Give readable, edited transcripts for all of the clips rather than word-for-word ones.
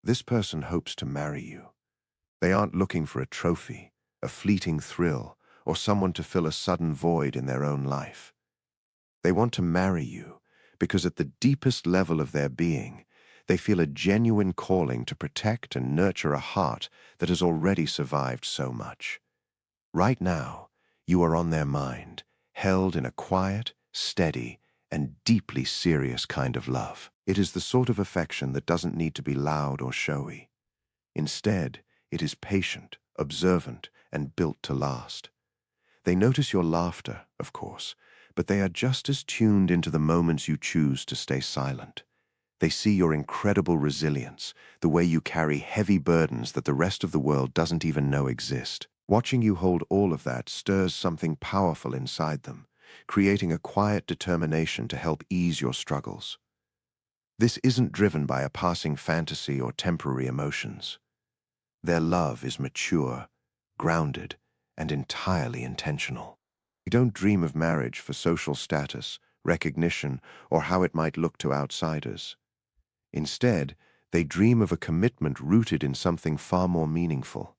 This person hopes to marry you. They aren't looking for a trophy, a fleeting thrill, or someone to fill a sudden void in their own life. They want to marry you because at the deepest level of their being, they feel a genuine calling to protect and nurture a heart that has already survived so much. Right now, you are on their mind, held in a quiet, steady, and deeply serious kind of love. It is the sort of affection that doesn't need to be loud or showy. Instead, it is patient, observant, and built to last. They notice your laughter, of course, but they are just as tuned into the moments you choose to stay silent. They see your incredible resilience, the way you carry heavy burdens that the rest of the world doesn't even know exist. Watching you hold all of that stirs something powerful inside them, creating a quiet determination to help ease your struggles. This isn't driven by a passing fantasy or temporary emotions. Their love is mature, grounded, and entirely intentional. They don't dream of marriage for social status, recognition, or how it might look to outsiders. Instead, they dream of a commitment rooted in something far more meaningful.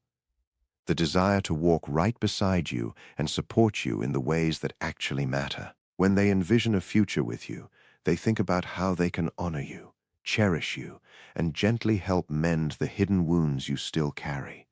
The desire to walk right beside you and support you in the ways that actually matter. When they envision a future with you, they think about how they can honor you, cherish you, and gently help mend the hidden wounds you still carry.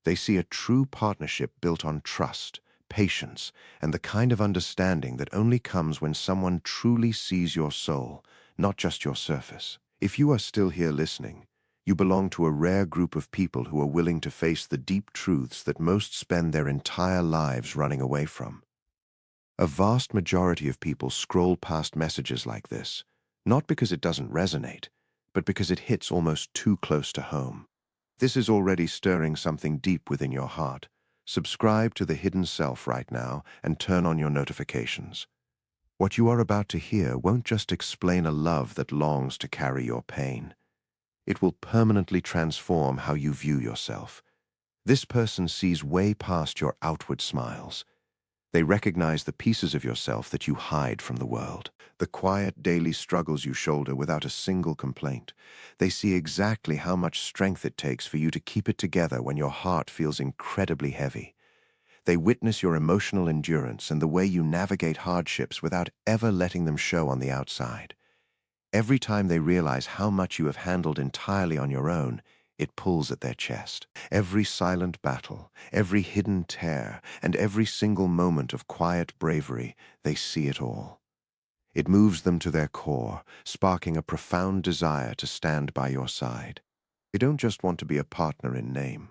They see a true partnership built on trust, patience, and the kind of understanding that only comes when someone truly sees your soul, not just your surface. If you are still here listening, you belong to a rare group of people who are willing to face the deep truths that most spend their entire lives running away from. A vast majority of people scroll past messages like this, not because it doesn't resonate, but because it hits almost too close to home. This is already stirring something deep within your heart. Subscribe to the Hidden Self right now and turn on your notifications. What you are about to hear won't just explain a love that longs to carry your pain. It will permanently transform how you view yourself. This person sees way past your outward smiles. They recognize the pieces of yourself that you hide from the world, the quiet daily struggles you shoulder without a single complaint. They see exactly how much strength it takes for you to keep it together when your heart feels incredibly heavy. They witness your emotional endurance and the way you navigate hardships without ever letting them show on the outside. Every time they realize how much you have handled entirely on your own, it pulls at their chest. Every silent battle, every hidden tear, and every single moment of quiet bravery, they see it all. It moves them to their core, sparking a profound desire to stand by your side. They don't just want to be a partner in name.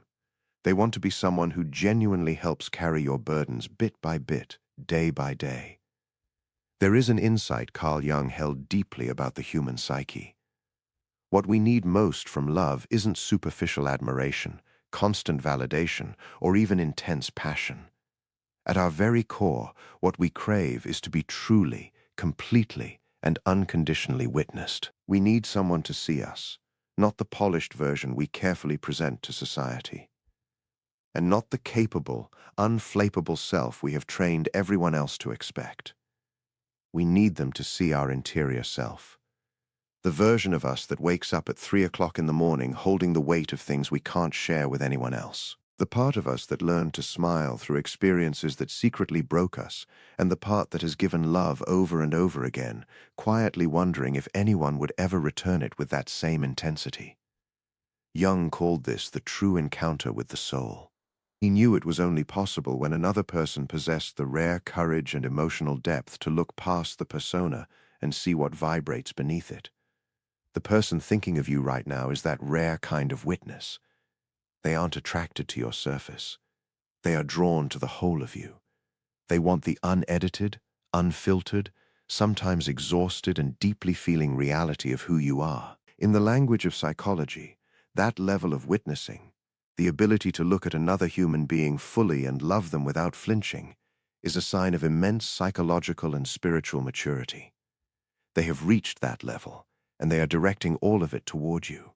They want to be someone who genuinely helps carry your burdens bit by bit, day by day. There is an insight Carl Jung held deeply about the human psyche. What we need most from love isn't superficial admiration, constant validation, or even intense passion. At our very core, what we crave is to be truly, completely, and unconditionally witnessed. We need someone to see us, not the polished version we carefully present to society, and not the capable, unflappable self we have trained everyone else to expect. We need them to see our interior self, the version of us that wakes up at 3 o'clock in the morning holding the weight of things we can't share with anyone else. The part of us that learned to smile through experiences that secretly broke us, and the part that has given love over and over again, quietly wondering if anyone would ever return it with that same intensity. Jung called this the true encounter with the soul. He knew it was only possible when another person possessed the rare courage and emotional depth to look past the persona and see what vibrates beneath it. The person thinking of you right now is that rare kind of witness. They aren't attracted to your surface. They are drawn to the whole of you. They want the unedited, unfiltered, sometimes exhausted and deeply feeling reality of who you are. In the language of psychology, that level of witnessing, the ability to look at another human being fully and love them without flinching, is a sign of immense psychological and spiritual maturity. They have reached that level, and they are directing all of it toward you.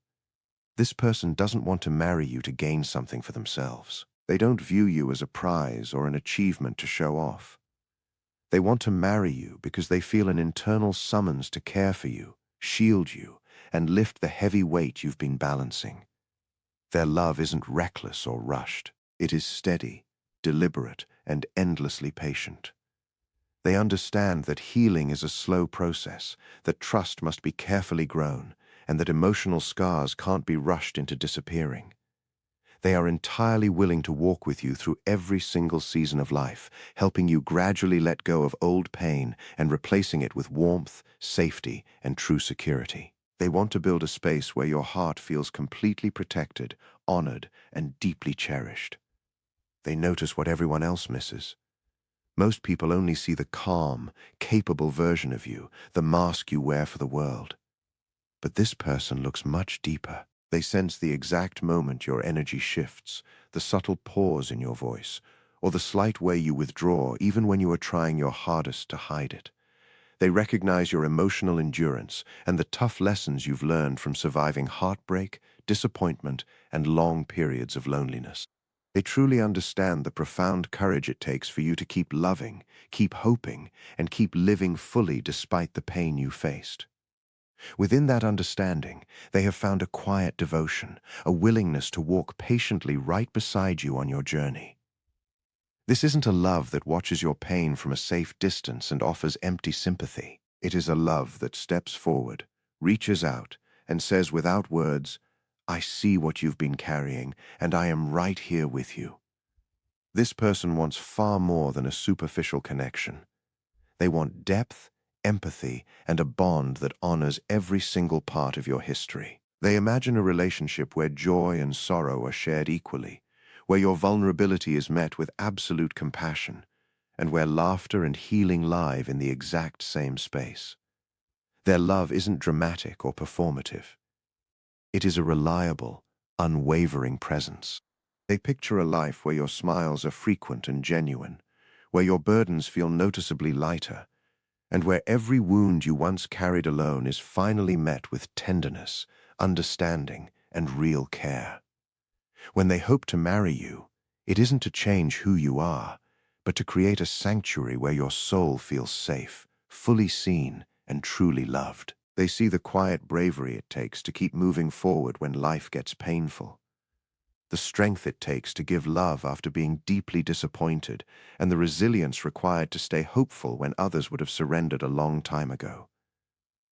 This person doesn't want to marry you to gain something for themselves. They don't view you as a prize or an achievement to show off. They want to marry you because they feel an internal summons to care for you, shield you, and lift the heavy weight you've been balancing. Their love isn't reckless or rushed. It is steady, deliberate, and endlessly patient. They understand that healing is a slow process, that trust must be carefully grown, and that emotional scars can't be rushed into disappearing. They are entirely willing to walk with you through every single season of life, helping you gradually let go of old pain and replacing it with warmth, safety, and true security. They want to build a space where your heart feels completely protected, honored, and deeply cherished. They notice what everyone else misses. Most people only see the calm, capable version of you, the mask you wear for the world. But this person looks much deeper. They sense the exact moment your energy shifts, the subtle pause in your voice, or the slight way you withdraw even when you are trying your hardest to hide it. They recognize your emotional endurance and the tough lessons you've learned from surviving heartbreak, disappointment, and long periods of loneliness. They truly understand the profound courage it takes for you to keep loving, keep hoping, and keep living fully despite the pain you faced. Within that understanding, they have found a quiet devotion, a willingness to walk patiently right beside you on your journey. This isn't a love that watches your pain from a safe distance and offers empty sympathy. It is a love that steps forward, reaches out, and says without words, "I see what you've been carrying, and I am right here with you." This person wants far more than a superficial connection. They want depth, empathy, and a bond that honors every single part of your history. They imagine a relationship where joy and sorrow are shared equally, where your vulnerability is met with absolute compassion, and where laughter and healing live in the exact same space. Their love isn't dramatic or performative. It is a reliable, unwavering presence. They picture a life where your smiles are frequent and genuine, where your burdens feel noticeably lighter, and where every wound you once carried alone is finally met with tenderness, understanding, and real care. When they hope to marry you, it isn't to change who you are, but to create a sanctuary where your soul feels safe, fully seen, and truly loved. They see the quiet bravery it takes to keep moving forward when life gets painful, the strength it takes to give love after being deeply disappointed, and the resilience required to stay hopeful when others would have surrendered a long time ago.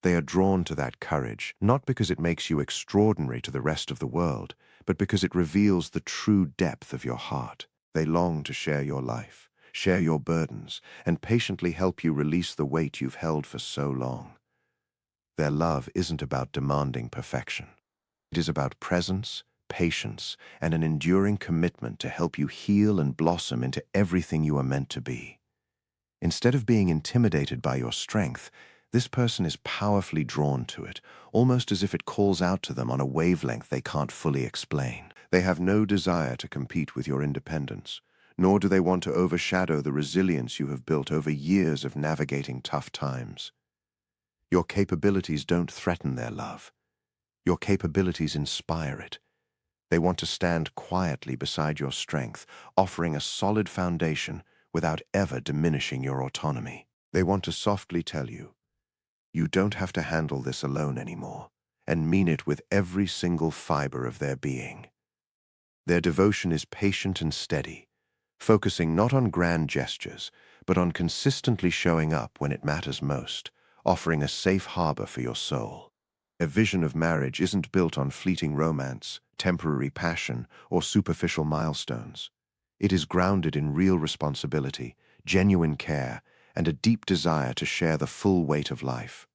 They are drawn to that courage, not because it makes you extraordinary to the rest of the world, but because it reveals the true depth of your heart. They long to share your life, share your burdens, and patiently help you release the weight you've held for so long. Their love isn't about demanding perfection. It is about presence, patience, and an enduring commitment to help you heal and blossom into everything you are meant to be. Instead of being intimidated by your strength, this person is powerfully drawn to it, almost as if it calls out to them on a wavelength they can't fully explain. They have no desire to compete with your independence, nor do they want to overshadow the resilience you have built over years of navigating tough times. Your capabilities don't threaten their love. Your capabilities inspire it. They want to stand quietly beside your strength, offering a solid foundation without ever diminishing your autonomy. They want to softly tell you, you don't have to handle this alone anymore, and mean it with every single fiber of their being. Their devotion is patient and steady, focusing not on grand gestures, but on consistently showing up when it matters most, offering a safe harbor for your soul. A vision of marriage isn't built on fleeting romance, temporary passion, or superficial milestones. It is grounded in real responsibility, genuine care, and a deep desire to share the full weight of life.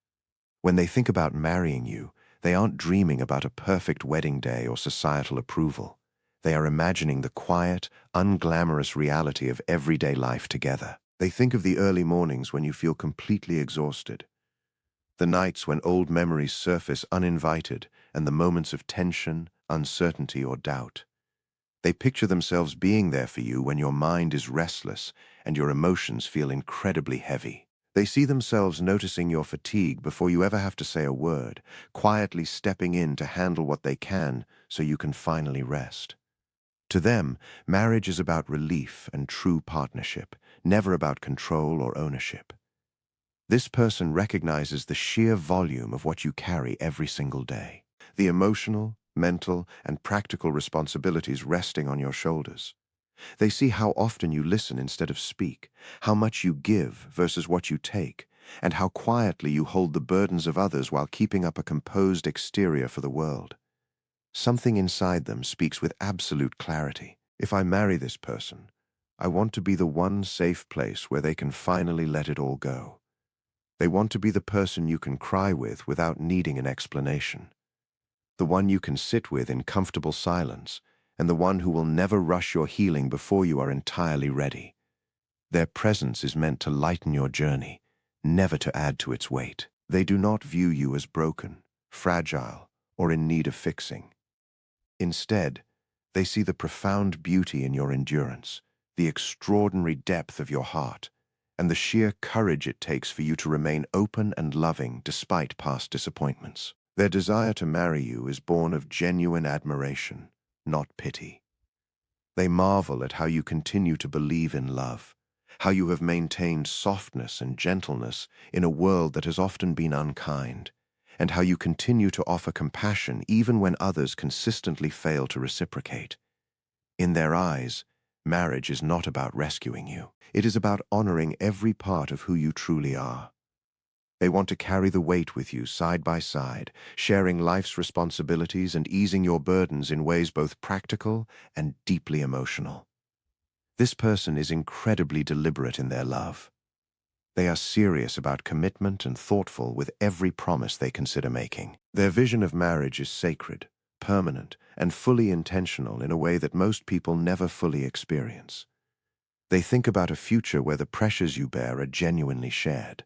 When they think about marrying you, they aren't dreaming about a perfect wedding day or societal approval. They are imagining the quiet, unglamorous reality of everyday life together. They think of the early mornings when you feel completely exhausted, the nights when old memories surface uninvited, and the moments of tension, uncertainty, or doubt. They picture themselves being there for you when your mind is restless and your emotions feel incredibly heavy. They see themselves noticing your fatigue before you ever have to say a word, quietly stepping in to handle what they can so you can finally rest. To them, marriage is about relief and true partnership, never about control or ownership. This person recognizes the sheer volume of what you carry every single day. The emotional, mental, and practical responsibilities resting on your shoulders. They see how often you listen instead of speak, how much you give versus what you take, and how quietly you hold the burdens of others while keeping up a composed exterior for the world. Something inside them speaks with absolute clarity. If I marry this person, I want to be the one safe place where they can finally let it all go. They want to be the person you can cry with without needing an explanation. The one you can sit with in comfortable silence, and the one who will never rush your healing before you are entirely ready. Their presence is meant to lighten your journey, never to add to its weight. They do not view you as broken, fragile, or in need of fixing. Instead, they see the profound beauty in your endurance, the extraordinary depth of your heart, and the sheer courage it takes for you to remain open and loving despite past disappointments. Their desire to marry you is born of genuine admiration, not pity. They marvel at how you continue to believe in love, how you have maintained softness and gentleness in a world that has often been unkind, and how you continue to offer compassion even when others consistently fail to reciprocate. In their eyes, marriage is not about rescuing you. It is about honoring every part of who you truly are. They want to carry the weight with you side by side, sharing life's responsibilities and easing your burdens in ways both practical and deeply emotional. This person is incredibly deliberate in their love. They are serious about commitment and thoughtful with every promise they consider making. Their vision of marriage is sacred, permanent, and fully intentional in a way that most people never fully experience. They think about a future where the pressures you bear are genuinely shared.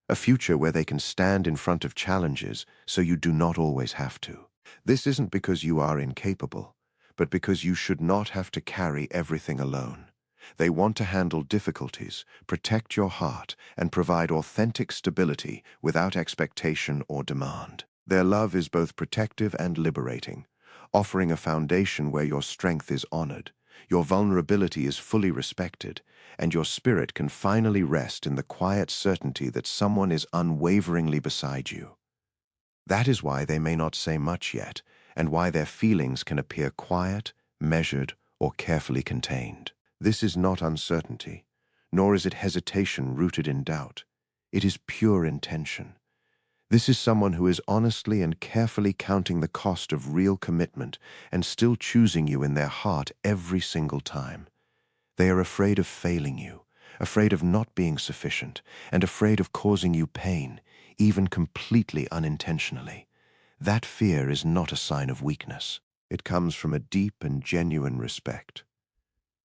A future where they can stand in front of challenges so you do not always have to. This isn't because you are incapable, but because you should not have to carry everything alone. They want to handle difficulties, protect your heart, and provide authentic stability without expectation or demand. Their love is both protective and liberating, offering a foundation where your strength is honored, your vulnerability is fully respected, and your spirit can finally rest in the quiet certainty that someone is unwaveringly beside you. That is why they may not say much yet, and why their feelings can appear quiet, measured, or carefully contained. This is not uncertainty, nor is it hesitation rooted in doubt. It is pure intention. This is someone who is honestly and carefully counting the cost of real commitment and still choosing you in their heart every single time. They are afraid of failing you, afraid of not being sufficient, and afraid of causing you pain, even completely unintentionally. That fear is not a sign of weakness. It comes from a deep and genuine respect.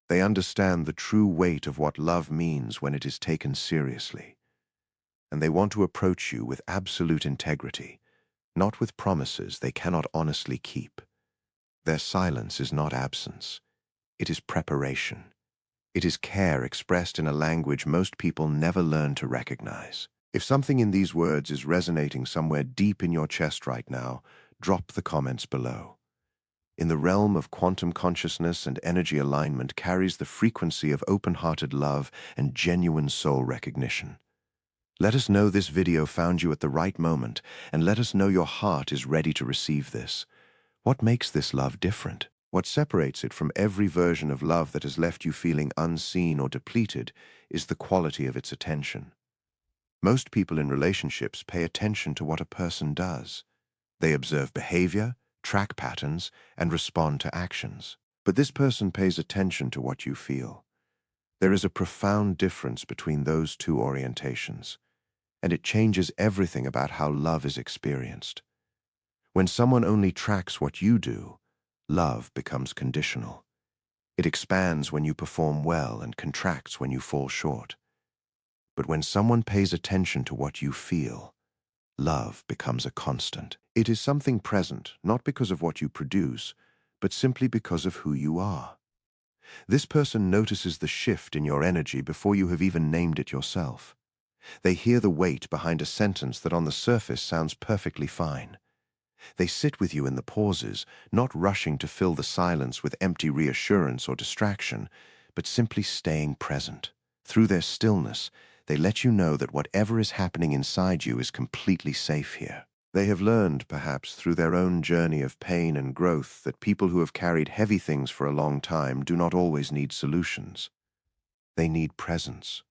They understand the true weight of what love means when it is taken seriously. And they want to approach you with absolute integrity, not with promises they cannot honestly keep. Their silence is not absence. It is preparation. It is care expressed in a language most people never learn to recognize. If something in these words is resonating somewhere deep in your chest right now, drop the comments below. In the realm of quantum consciousness and energy alignment carries the frequency of open-hearted love and genuine soul recognition. Let us know this video found you at the right moment, and let us know your heart is ready to receive this. What makes this love different? What separates it from every version of love that has left you feeling unseen or depleted is the quality of its attention. Most people in relationships pay attention to what a person does. They observe behavior, track patterns, and respond to actions. But this person pays attention to what you feel. There is a profound difference between those two orientations, and it changes everything about how love is experienced. When someone only tracks what you do, love becomes conditional. It expands when you perform well and contracts when you fall short. But when someone pays attention to what you feel, love becomes a constant. It is something present, not because of what you produce, but simply because of who you are. This person notices the shift in your energy before you have even named it yourself. They hear the weight behind a sentence that on the surface sounds perfectly fine. They sit with you in the pauses, not rushing to fill the silence with empty reassurance or distraction, but simply staying present. Through their stillness, They let you know that whatever is happening inside you is completely safe here. They have learned, perhaps through their own journey of pain and growth, that people who have carried heavy things for a long time do not always need solutions. They need presence.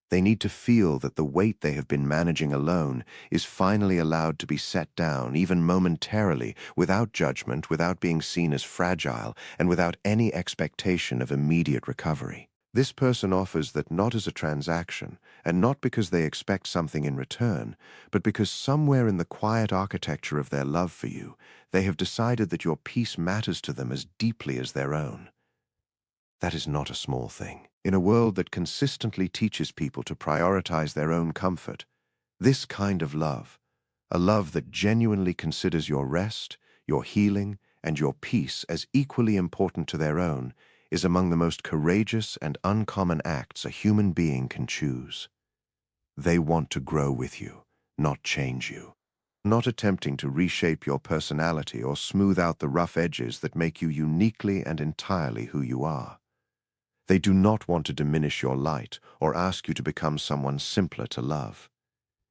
They need to feel that the weight they have been managing alone is finally allowed to be set down, even momentarily, without judgment, without being seen as fragile, and without any expectation of immediate recovery. This person offers that not as a transaction, and not because they expect something in return, but because somewhere in the quiet architecture of their love for you, they have decided that your peace matters to them as deeply as their own. That is not a small thing. In a world that consistently teaches people to prioritize their own comfort, this kind of love, a love that genuinely considers your rest, your healing, and your peace as equally important to their own, is among the most courageous and uncommon acts a human being can choose. They want to grow with you, not change you. Not attempting to reshape your personality or smooth out the rough edges that make you uniquely and entirely who you are. They do not want to diminish your light or ask you to become someone simpler to love.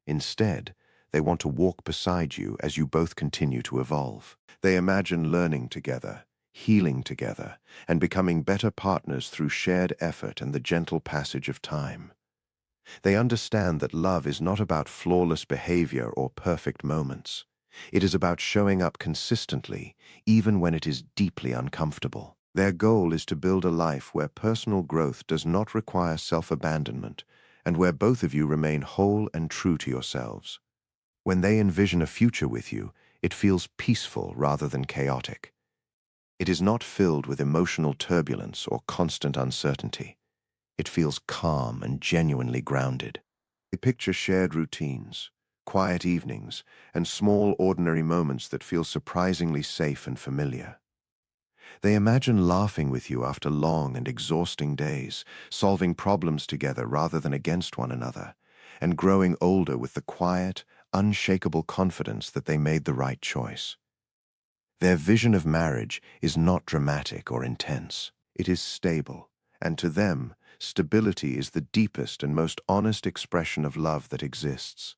Instead, they want to walk beside you as you both continue to evolve. They imagine learning together, healing together, and becoming better partners through shared effort and the gentle passage of time. They understand that love is not about flawless behavior or perfect moments. It is about showing up consistently, even when it is deeply uncomfortable. Their goal is to build a life where personal growth does not require self-abandonment, and where both of you remain whole and true to yourselves. When they envision a future with you, it feels peaceful rather than chaotic. It is not filled with emotional turbulence or constant uncertainty. It feels calm and genuinely grounded. They picture shared routines, quiet evenings, and small ordinary moments that feel surprisingly safe and familiar. They imagine laughing with you after long and exhausting days, solving problems together rather than against one another, and growing older with the quiet, unshakable confidence that they made the right choice. Their vision of marriage is not dramatic or intense. It is stable, and to them, stability is the deepest and most honest expression of love that exists.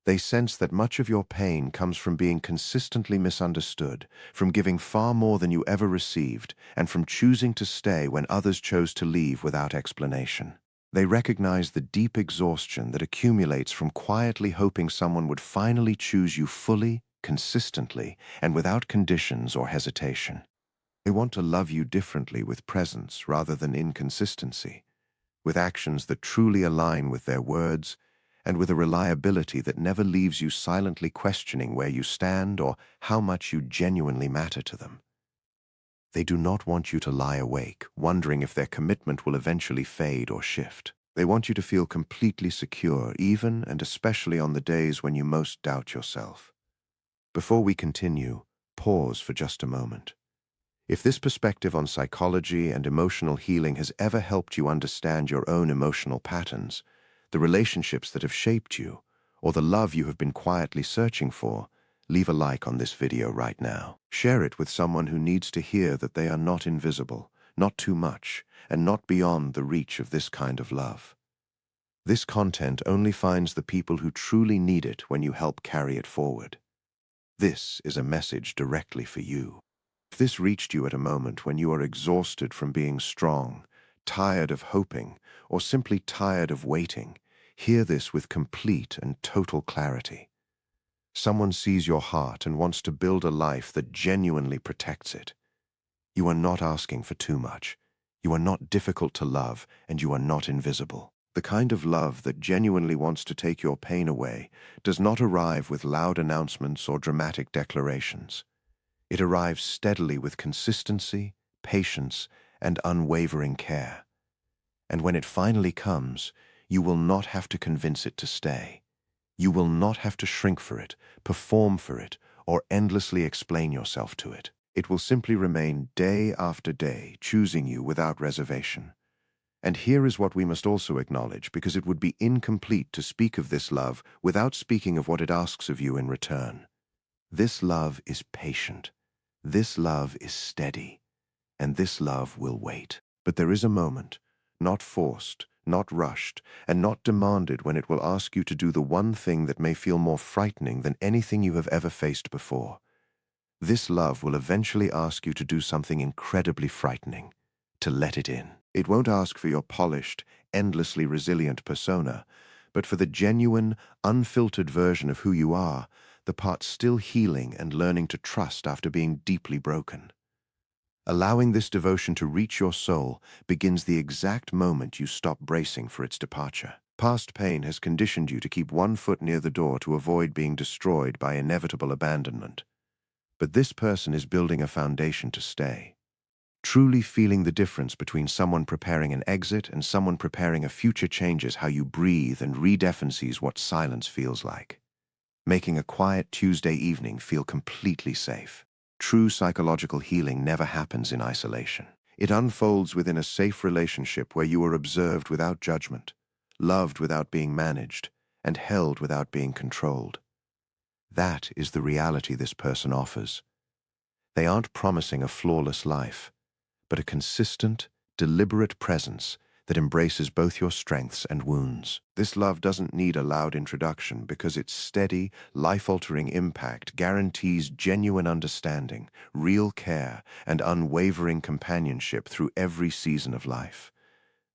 They sense that much of your pain comes from being consistently misunderstood, from giving far more than you ever received, and from choosing to stay when others chose to leave without explanation. They recognize the deep exhaustion that accumulates from quietly hoping someone would finally choose you fully, consistently, and without conditions or hesitation. They want to love you differently with presence rather than inconsistency, with actions that truly align with their words, and with a reliability that never leaves you silently questioning where you stand or how much you genuinely matter to them. They do not want you to lie awake, wondering if their commitment will eventually fade or shift. They want you to feel completely secure, even and especially on the days when you most doubt yourself. Before we continue, pause for just a moment. If this perspective on psychology and emotional healing has ever helped you understand your own emotional patterns, the relationships that have shaped you, or the love you have been quietly searching for, leave a like on this video right now. Share it with someone who needs to hear that they are not invisible, not too much, and not beyond the reach of this kind of love. This content only finds the people who truly need it when you help carry it forward. This is a message directly for you. If this reached you at a moment when you are exhausted from being strong, tired of hoping, or simply tired of waiting, hear this with complete and total clarity. Someone sees your heart and wants to build a life that genuinely protects it. You are not asking for too much. You are not difficult to love, and you are not invisible. The kind of love that genuinely wants to take your pain away does not arrive with loud announcements or dramatic declarations. It arrives steadily with consistency, patience, and unwavering care. And when it finally comes, you will not have to convince it to stay. You will not have to shrink for it, perform for it, or endlessly explain yourself to it. It will simply remain day after day, choosing you without reservation. And here is what we must also acknowledge, because it would be incomplete to speak of this love without speaking of what it asks of you in return. This love is patient. This love is steady, and this love will wait. But there is a moment, not forced, not rushed, and not demanded when it will ask you to do the one thing that may feel more frightening than anything you have ever faced before. This love will eventually ask you to do something incredibly frightening, to let it in. It won't ask for your polished, endlessly resilient persona, but for the genuine, unfiltered version of who you are, the part still healing and learning to trust after being deeply broken. Allowing this devotion to reach your soul begins the exact moment you stop bracing for its departure. Past pain has conditioned you to keep one foot near the door to avoid being destroyed by inevitable abandonment. But this person is building a foundation to stay. Truly feeling the difference between someone preparing an exit and someone preparing a future changes how you breathe and redefines what silence feels like. Making a quiet Tuesday evening feel completely safe. True psychological healing never happens in isolation. It unfolds within a safe relationship where you are observed without judgment, loved without being managed, and held without being controlled. That is the reality this person offers. They aren't promising a flawless life, but a consistent, deliberate presence that embraces both your strengths and wounds. This love doesn't need a loud introduction because its steady, life-altering impact guarantees genuine understanding, real care, and unwavering companionship through every season of life.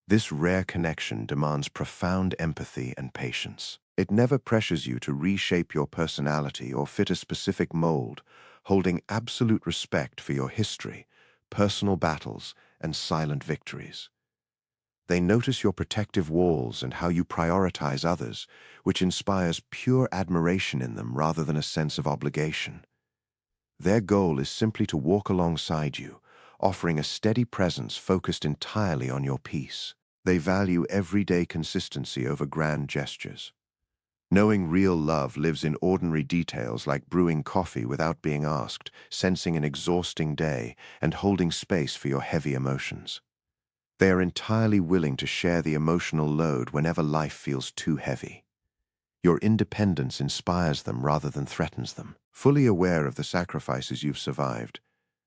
This rare connection demands profound empathy and patience. It never pressures you to reshape your personality or fit a specific mold, holding absolute respect for your history, personal battles, and silent victories. They notice your protective walls and how you prioritize others, which inspires pure admiration in them rather than a sense of obligation. Their goal is simply to walk alongside you, offering a steady presence focused entirely on your peace. They value everyday consistency over grand gestures. Knowing real love lives in ordinary details like brewing coffee without being asked, sensing an exhausting day, and holding space for your heavy emotions. They are entirely willing to share the emotional load whenever life feels too heavy. Your independence inspires them rather than threatens them. Fully aware of the sacrifices you've survived,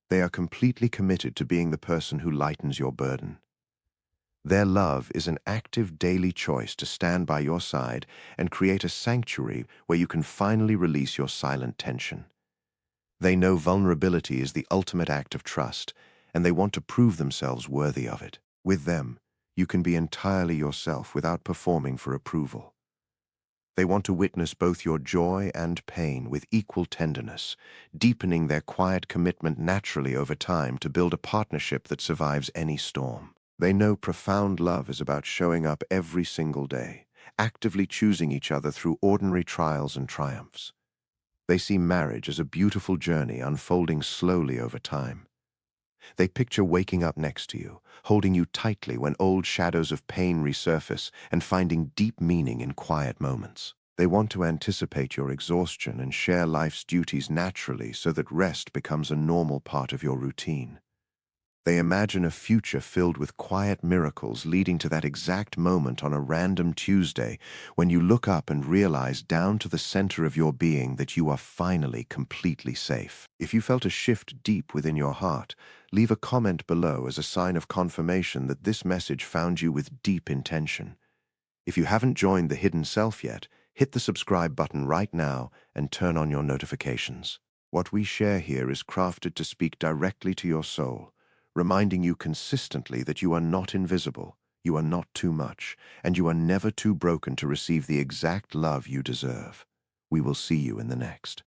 they are completely committed to being the person who lightens your burden. Their love is an active daily choice to stand by your side and create a sanctuary where you can finally release your silent tension. They know vulnerability is the ultimate act of trust, and they want to prove themselves worthy of it. With them, you can be entirely yourself without performing for approval. They want to witness both your joy and pain with equal tenderness, deepening their quiet commitment naturally over time to build a partnership that survives any storm. They know profound love is about showing up every single day, actively choosing each other through ordinary trials and triumphs. They see marriage as a beautiful journey unfolding slowly over time. They picture waking up next to you, holding you tightly when old shadows of pain resurface and finding deep meaning in quiet moments. They want to anticipate your exhaustion and share life's duties naturally so that rest becomes a normal part of your routine. They imagine a future filled with quiet miracles leading to that exact moment on a random Tuesday when you look up and realize down to the center of your being that you are finally completely safe. If you felt a shift deep within your heart, leave a comment below as a sign of confirmation that this message found you with deep intention. If you haven't joined the Hidden Self yet, hit the subscribe button right now and turn on your notifications. What we share here is crafted to speak directly to your soul, reminding you consistently that you are not invisible, you are not too much, and you are never too broken to receive the exact love you deserve. We will see you in the next.